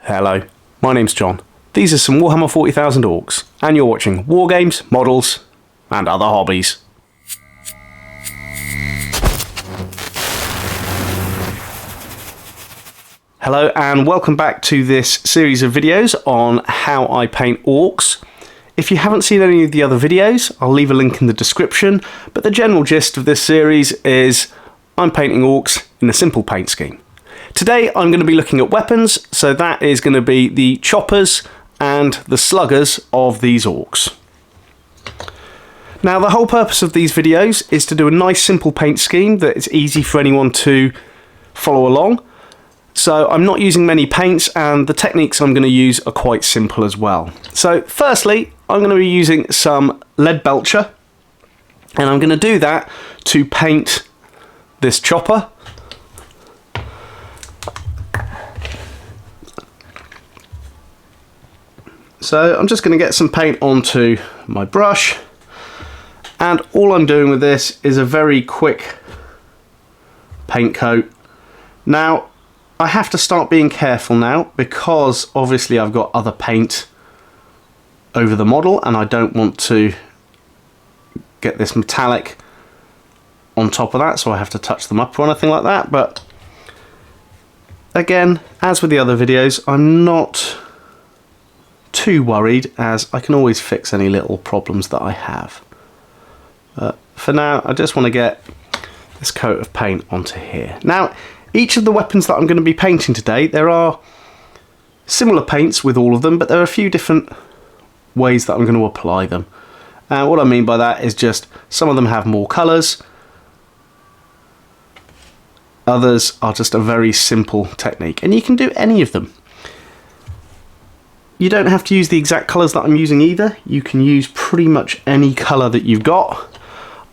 Hello, my name's John. These are some Warhammer 40,000 Orks, and you're watching War Games, Models, and Other Hobbies. Hello and welcome back to this series of videos on how I paint Orks. If you haven't seen any of the other videos, I'll leave a link in the description, but the general gist of this series is I'm painting Orks in a simple paint scheme. Today I'm going to be looking at weapons, so that is going to be the Choppers and the Sluggas of these Orks. Now the whole purpose of these videos is to do a nice simple paint scheme that is easy for anyone to follow along. So I'm not using many paints, and the techniques I'm going to use are quite simple as well. So firstly, I'm going to be using some lead belcher, and I'm going to do that to paint this chopper. So I'm just going to get some paint onto my brush, and all I'm doing with this is a very quick paint coat. Now I have to start being careful now because obviously I've got other paint over the model and I don't want to get this metallic on top of that, so I have to touch them up or anything like that. But again, as with the other videos, I'm not too worried, as I can always fix any little problems that I have. But for now, I just want to get this coat of paint onto here. Now, each of the weapons that I'm going to be painting today, there are similar paints with all of them, but there are a few different ways that I'm going to apply them. And what I mean by that is just some of them have more colours, others are just a very simple technique, and you can do any of them. You don't have to use the exact colours that I'm using either. You can use pretty much any colour that you've got.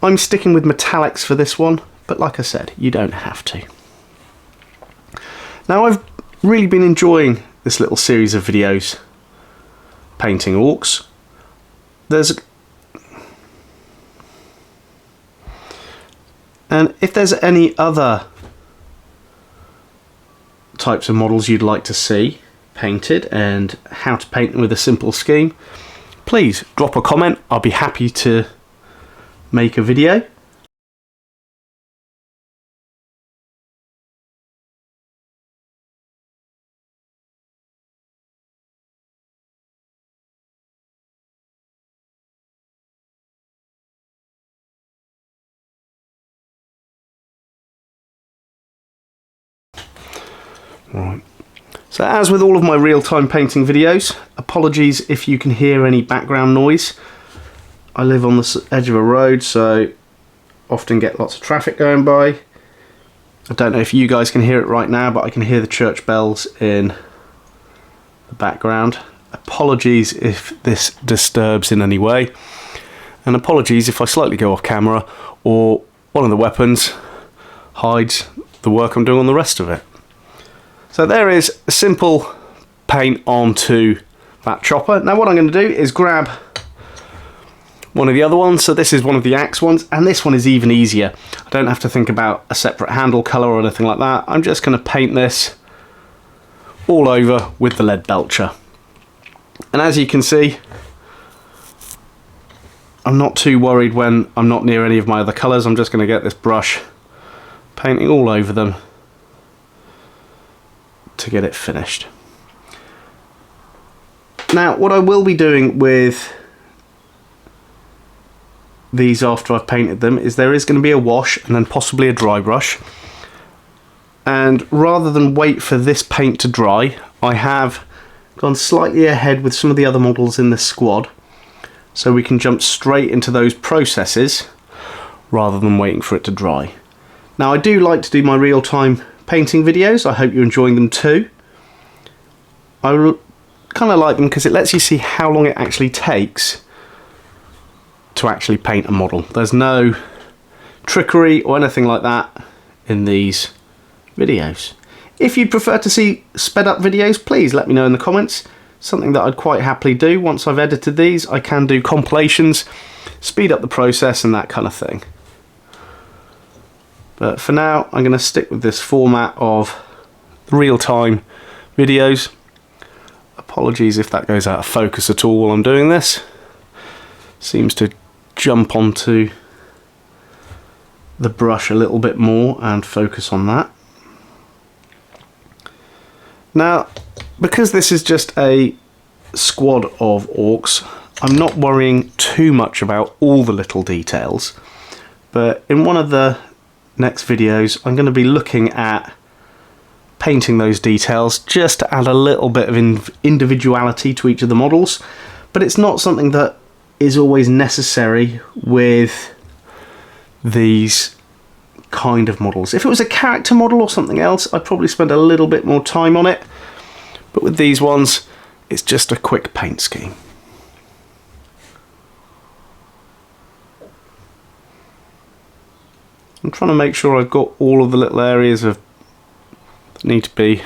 I'm sticking with metallics for this one, but like I said, you don't have to. Now I've really been enjoying this little series of videos painting Orks. And if there's any other types of models you'd like to see painted and how to paint them with a simple scheme, please drop a comment. I'll be happy to make a video. Right. So as with all of my real-time painting videos, apologies if you can hear any background noise. I live on the edge of a road, so often get lots of traffic going by. I don't know if you guys can hear it right now, but I can hear the church bells in the background. Apologies if this disturbs in any way, and apologies if I slightly go off camera or one of the weapons hides the work I'm doing on the rest of it. So there is a simple paint onto that chopper. Now what I'm going to do is grab one of the other ones. So this is one of the axe ones, and this one is even easier. I don't have to think about a separate handle colour or anything like that. I'm just going to paint this all over with the lead belcher. And as you can see, I'm not too worried when I'm not near any of my other colours. I'm just going to get this brush painting all over them to get it finished. Now what I will be doing with these after I've painted them is there is going to be a wash and then possibly a dry brush, and rather than wait for this paint to dry, I have gone slightly ahead with some of the other models in this squad, so we can jump straight into those processes rather than waiting for it to dry. Now I do like to do my real-time painting videos. I hope you're enjoying them too. I kind of like them because it lets you see how long it actually takes to actually paint a model. There's no trickery or anything like that in these videos. If you'd prefer to see sped up videos, please let me know in the comments. Something that I'd quite happily do. Once I've edited these, I can do compilations, speed up the process and that kind of thing. But for now, I'm going to stick with this format of real-time videos. Apologies if that goes out of focus at all while I'm doing this. Seems to jump onto the brush a little bit more and focus on that. Now, because this is just a squad of orcs, I'm not worrying too much about all the little details, but in one of the next videos I'm going to be looking at painting those details just to add a little bit of individuality to each of the models, but it's not something that is always necessary with these kind of models. If it was a character model or something else, I'd probably spend a little bit more time on it, but with these ones it's just a quick paint scheme. I'm trying to make sure I've got all of the little areas that need to be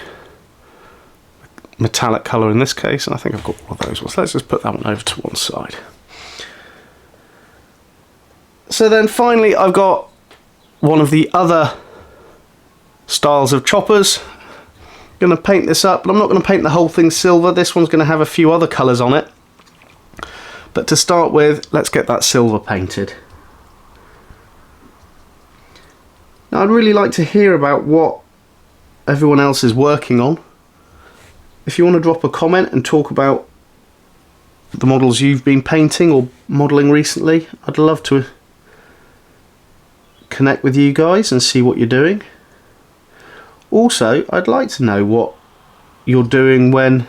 metallic colour in this case, and I think I've got all of those ones. Let's just put that one over to one side. So then finally I've got one of the other styles of choppers. I'm going to paint this up, but I'm not going to paint the whole thing silver. This one's going to have a few other colours on it. But to start with, let's get that silver painted. Now I'd really like to hear about what everyone else is working on. If you want to drop a comment and talk about the models you've been painting or modelling recently, I'd love to connect with you guys and see what you're doing. Also, I'd like to know what you're doing when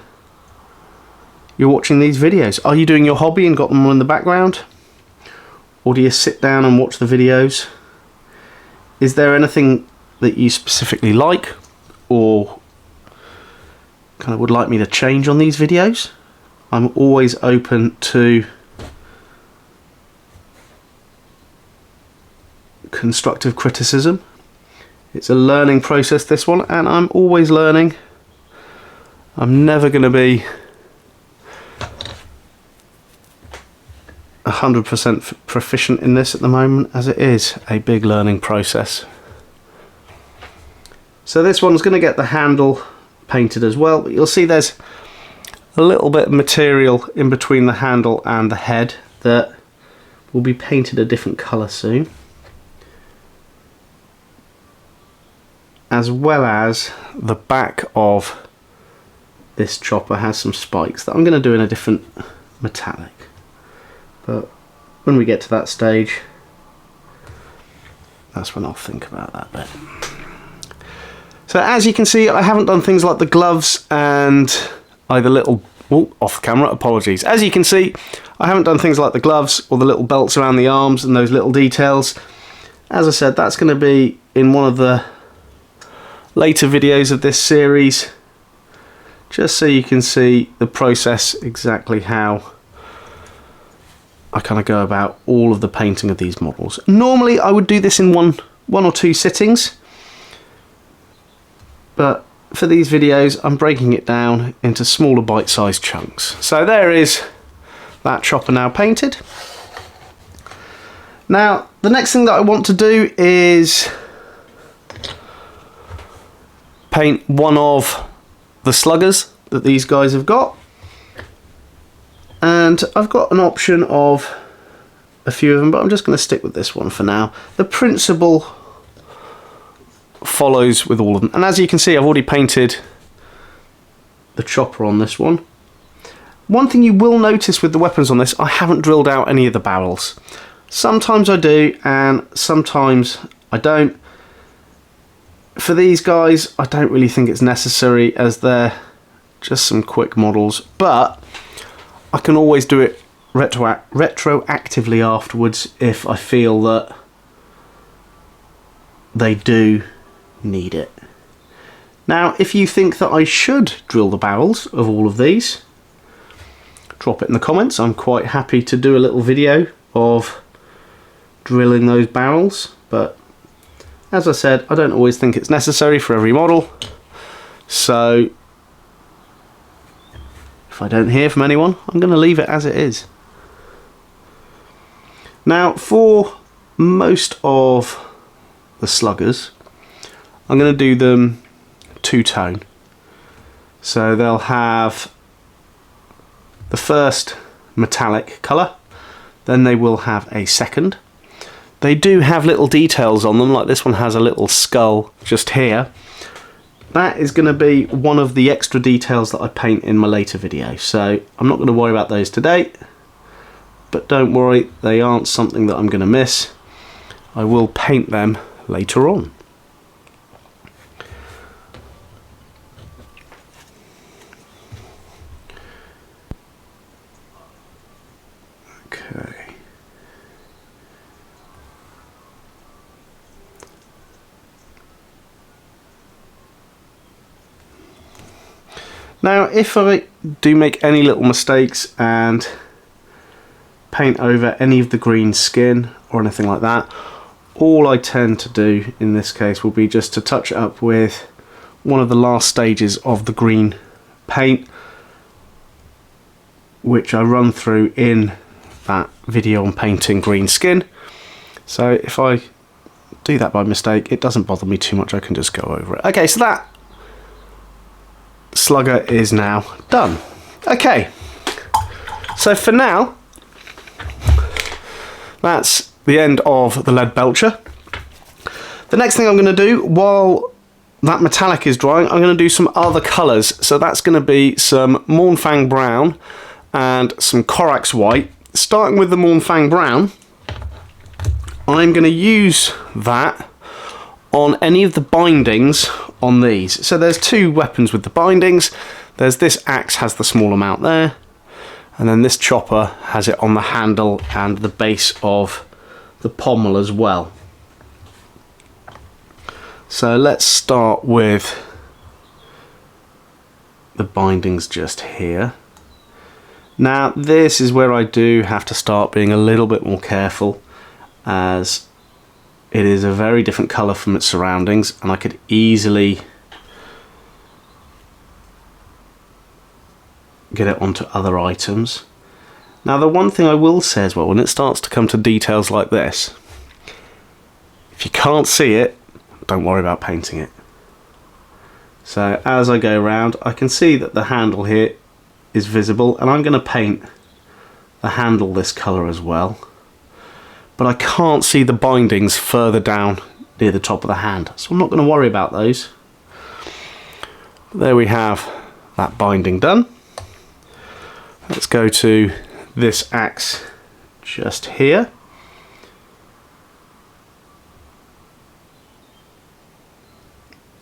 you're watching these videos. Are you doing your hobby and got them on in the background? Or do you sit down and watch the videos? Is there anything that you specifically like or kind of would like me to change on these videos? I'm always open to constructive criticism. It's a learning process, this one, and I'm always learning. I'm never going to be 100% proficient in this at the moment, as it is a big learning process. So this one's going to get the handle painted as well, but you'll see there's a little bit of material in between the handle and the head that will be painted a different colour soon, as well as the back of this chopper has some spikes that I'm going to do in a different metallic. But when we get to that stage, that's when I'll think about that bit. So as you can see, I haven't done things like the gloves and either little... Oh, off camera, apologies. As you can see, I haven't done things like the gloves or the little belts around the arms and those little details. As I said, that's going to be in one of the later videos of this series, just so you can see the process, exactly how I kind of go about all of the painting of these models. Normally I would do this in one or two sittings, but for these videos I'm breaking it down into smaller bite-sized chunks. So there is that chopper now painted. Now the next thing that I want to do is paint one of the sluggers that these guys have got, and I've got an option of a few of them, but I'm just going to stick with this one for now. The principle follows with all of them, and as you can see I've already painted the chopper on this one. One thing you will notice with the weapons on this, I haven't drilled out any of the barrels. Sometimes I do and sometimes I don't. For these guys I don't really think it's necessary, as they're just some quick models, but I can always do it retroactively afterwards if I feel that they do need it. Now if you think that I should drill the barrels of all of these, drop it in the comments. I'm quite happy to do a little video of drilling those barrels, but as I said, I don't always think it's necessary for every model, so if I don't hear from anyone, I'm going to leave it as it is. Now for most of the sluggers, I'm going to do them two-tone, so they'll have the first metallic colour, then they will have a second. They do have little details on them, like this one has a little skull just here. That is going to be one of the extra details that I paint in my later video, so I'm not going to worry about those today, but don't worry, they aren't something that I'm going to miss. I will paint them later on. Okay. Now, if I do make any little mistakes and paint over any of the green skin or anything like that, all I tend to do in this case will be just to touch it up with one of the last stages of the green paint, which I run through in that video on painting green skin. So if I do that by mistake, it doesn't bother me too much, I can just go over it. Okay, so that slugger is now done. Okay, so for now, that's the end of the lead belcher. The next thing I'm going to do while that metallic is drying, I'm going to do some other colours. So that's going to be some Mournfang brown and some Corax white. Starting with the Mournfang brown, I'm going to use that on any of the bindings on these. So there's two weapons with the bindings. There's this axe has the small amount there, and then this chopper has it on the handle and the base of the pommel as well. So let's start with the bindings just here. Now this is where I do have to start being a little bit more careful, as it is a very different colour from its surroundings, and I could easily get it onto other items. Now the one thing I will say as well, when it starts to come to details like this, if you can't see it, don't worry about painting it. So as I go around, I can see that the handle here is visible, and I'm going to paint the handle this colour as well. But I can't see the bindings further down near the top of the hand, so I'm not going to worry about those. There we have that binding done. Let's go to this axe just here.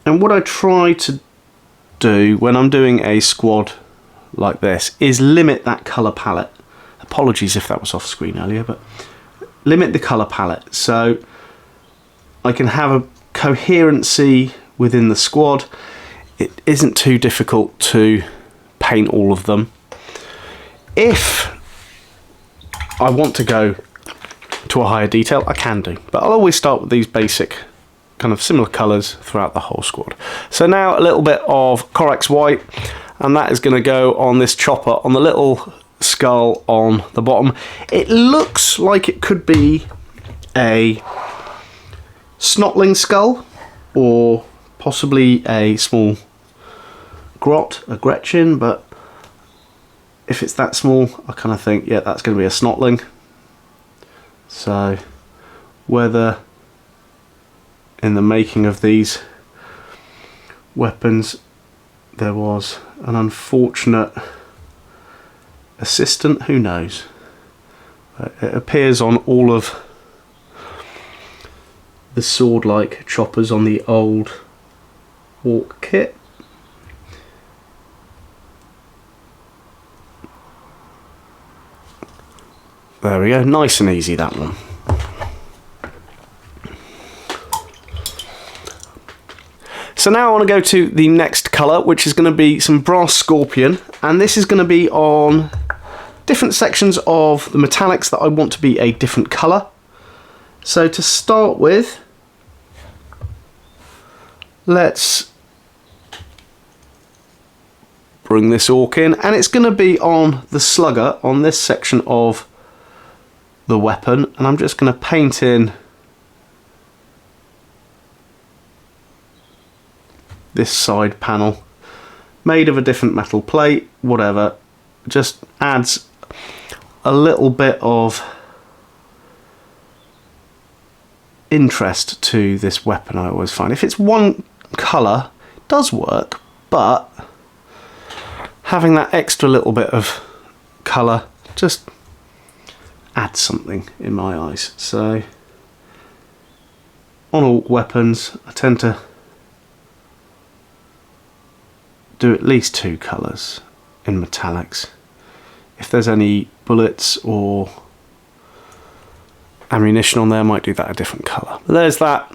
And what I try to do when I'm doing a squad like this is limit that colour palette. Apologies if that was off screen earlier, but limit the colour palette so I can have a coherency within the squad. It isn't too difficult to paint all of them. If I want to go to a higher detail, I can do, but I'll always start with these basic kind of similar colours throughout the whole squad. So now a little bit of Corax white, and that is going to go on this chopper on the little skull on the bottom. It looks like it could be a snotling skull, or possibly a small grot, a Gretchen, but if it's that small, I kind of think, yeah, that's going to be a snotling. So whether in the making of these weapons there was an unfortunate assistant, who knows. It appears on all of the sword-like choppers on the old Ork kit. There we go, nice and easy, that one. So now I want to go to the next colour, which is going to be some brass scorpion, and this is going to be on different sections of the metallics that I want to be a different colour. So to start with, let's bring this orc in, and it's going to be on the slugger on this section of the weapon, and I'm just going to paint in this side panel, made of a different metal plate, whatever, just adds a little bit of interest to this weapon. I always find if it's one colour it does work, but having that extra little bit of colour just adds something in my eyes. So on all weapons I tend to do at least 2 colours in metallics. If there's any bullets or ammunition on there, I might do that a different colour. But there's that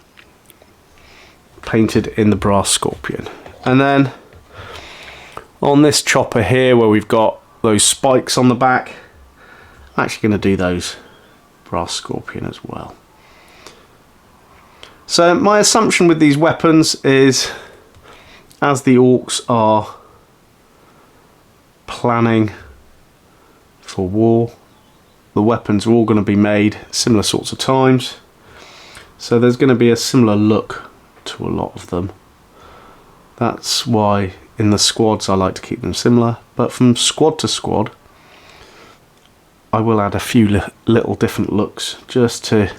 painted in the brass scorpion. And then on this chopper here where we've got those spikes on the back, I'm actually going to do those brass scorpion as well. So my assumption with these weapons is, as the Orks are planning for war, the weapons are all going to be made similar sorts of times, so there's going to be a similar look to a lot of them. That's why in the squads I like to keep them similar, but from squad to squad I will add a few little different looks just to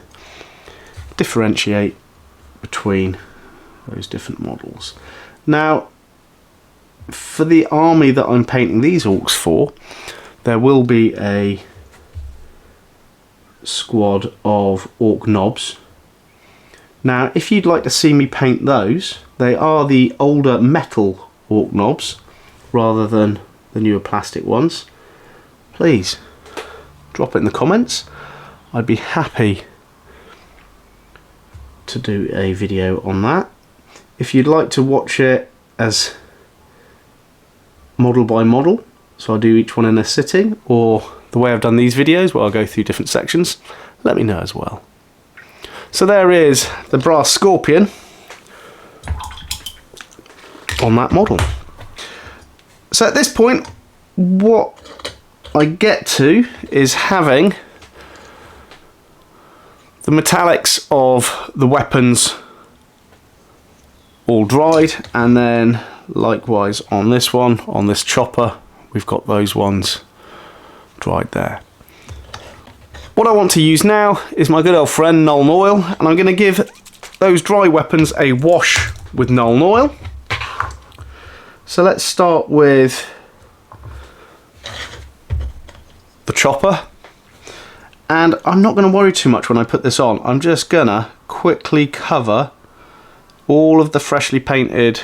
differentiate between those different models. Now, for the army that I'm painting these Orks for, there will be a squad of Ork knobs. Now, if you'd like to see me paint those, they are the older metal Ork knobs rather than the newer plastic ones. Please drop it in the comments. I'd be happy to do a video on that. If you'd like to watch it as model by model, so I'll do each one in a sitting, or the way I've done these videos where I'll go through different sections, let me know as well. So there is the brass scorpion on that model. So at this point what I get to is having the metallics of the weapons all dried, and then likewise on this one, on this chopper, we've got those ones dried there. What I want to use now is my good old friend Nuln Oil, and I'm going to give those dry weapons a wash with Nuln Oil. So let's start with the chopper, and I'm not going to worry too much when I put this on. I'm just gonna quickly cover all of the freshly painted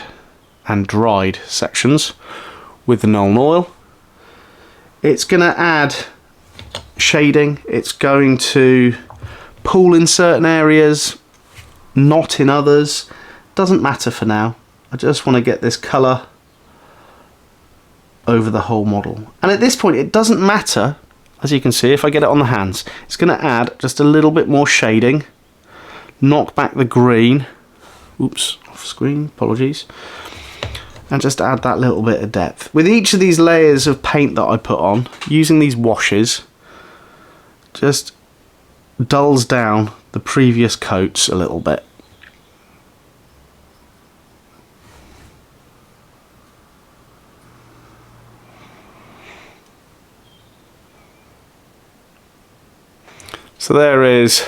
and dried sections with the Nuln Oil. It's going to add shading, it's going to pull in certain areas, not in others. Doesn't matter for now. I just want to get this colour over the whole model. And at this point it doesn't matter, as you can see, if I get it on the hands, it's going to add just a little bit more shading, knock back the green, oops, off screen, apologies, and just add that little bit of depth. With each of these layers of paint that I put on, using these washes, just dulls down the previous coats a little bit. So there is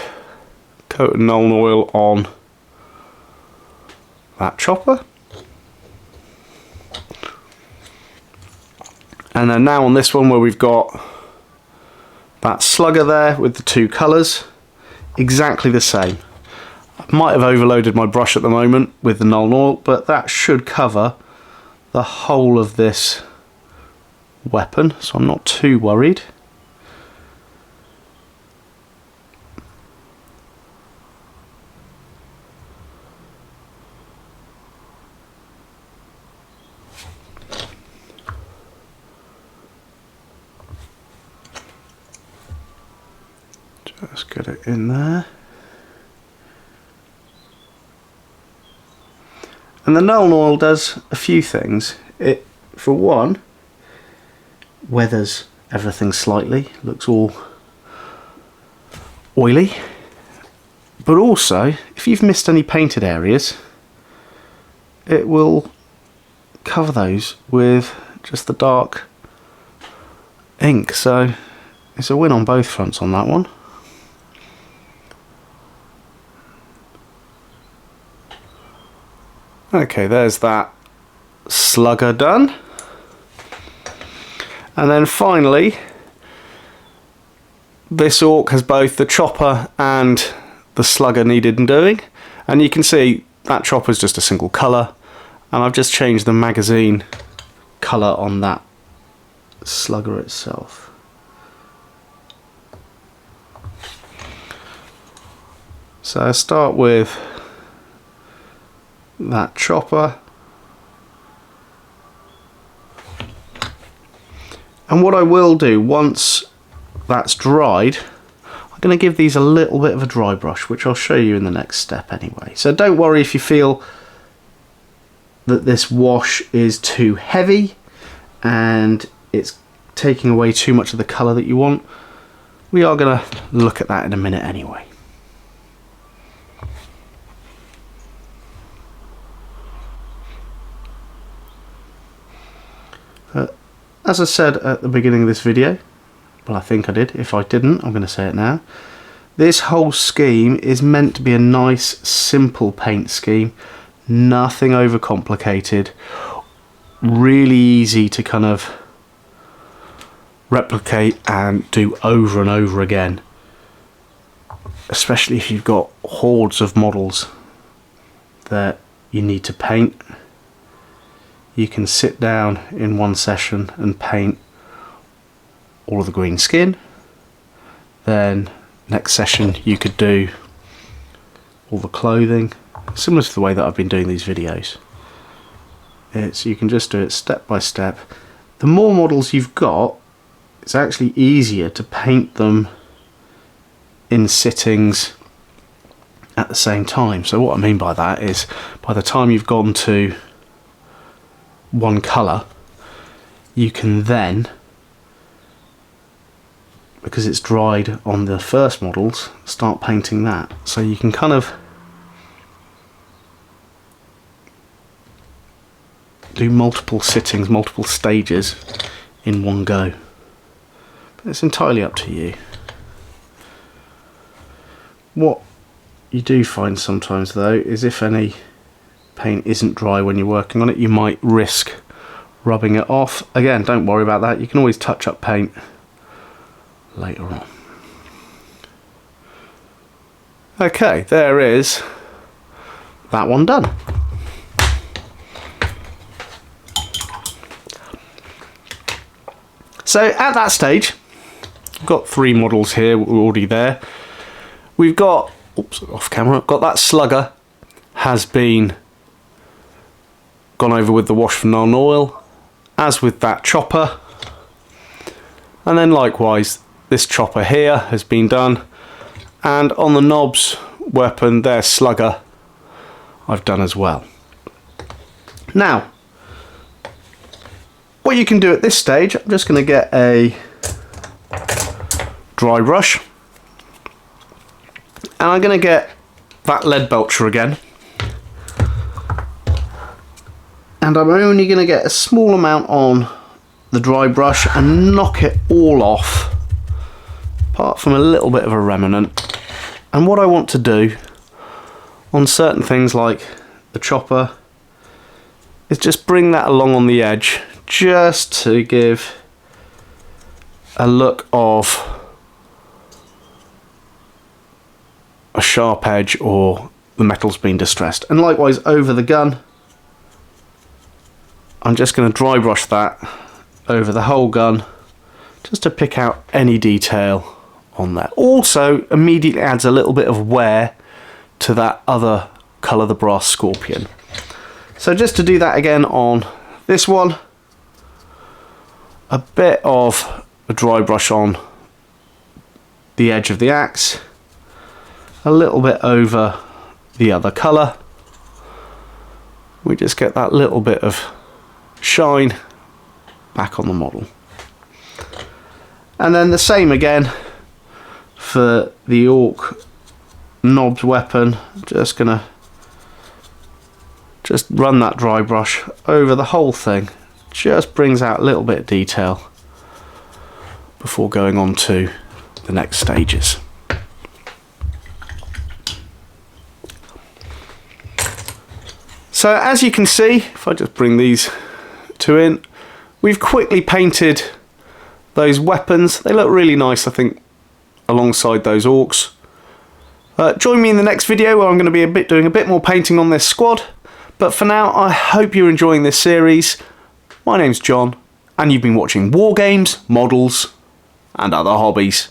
coat of Nuln Oil on that chopper. And then now on this one where we've got that slugger there with the 2 colours, exactly the same. I might have overloaded my brush at the moment with the Nuln Oil, but that should cover the whole of this weapon, so I'm not too worried. Just get it in there. And the Nuln Oil does a few things. It, for one, weathers everything slightly, looks all oily. But also, if you've missed any painted areas, it will cover those with just the dark ink, so it's a win on both fronts on that one. Okay, there's that slugger done. And then finally, this orc has both the chopper and the slugger needed doing. And you can see that chopper is just a single colour, and I've just changed the magazine colour on that slugger itself. So I start with that chopper, and what I will do once that's dried, I'm going to give these a little bit of a dry brush, which I'll show you in the next step anyway. So don't worry if you feel that this wash is too heavy and it's taking away too much of the colour that you want. We are going to look at that in a minute anyway. As I said at the beginning of this video, well, I think I did. If I didn't, I'm going to say it now. This whole scheme is meant to be a nice, simple paint scheme. Nothing overcomplicated. Really easy to kind of replicate and do over and over again. Especially if you've got hordes of models that you need to paint. You can sit down in one session and paint all of the green skin. Then next session you could do all the clothing, similar to the way that I've been doing these videos. You can just do it step by step. The more models you've got, it's actually easier to paint them in sittings at the same time. So what I mean by that is, by the time you've gone to one colour, you can then, because it's dried on the first models, start painting that. So you can kind of do multiple sittings, multiple stages in one go. But it's entirely up to you. What you do find sometimes though is if any paint isn't dry when you're working on it, you might risk rubbing it off. Again, don't worry about that. You can always touch up paint later on. Okay, there is that one done. So at that stage, I've got 3 models here already there. We've got, oops, off camera, got that slugger has been gone over with the wash from Nile oil, as with that chopper. And then likewise, this chopper here has been done, and on the knobs weapon, their slugger, I've done as well. Now, what you can do at this stage, I'm just going to get a dry brush, and I'm going to get that lead belcher again, and I'm only going to get a small amount on the dry brush and knock it all off, apart from a little bit of a remnant. And what I want to do on certain things like the chopper is just bring that along on the edge, just to give a look of a sharp edge or the metal's been distressed. And likewise over the gun, I'm just going to dry brush that over the whole gun, just to pick out any detail on there. Also immediately adds a little bit of wear to that other colour, the brass scorpion. So just to do that again on this one, a bit of a dry brush on the edge of the axe, a little bit over the other colour. We just get that little bit of shine back on the model. And then the same again for the orc knobs weapon. Just gonna run that dry brush over the whole thing. Just brings out a little bit of detail before going on to the next stages. So as you can see, if I just bring these two in, we've quickly painted those weapons. They look really nice, I think, alongside those orcs. Join me in the next video where I'm going to be doing a bit more painting on this squad. But for now, I hope you're enjoying this series. My name's John, and you've been watching War Games, Models, and Other Hobbies.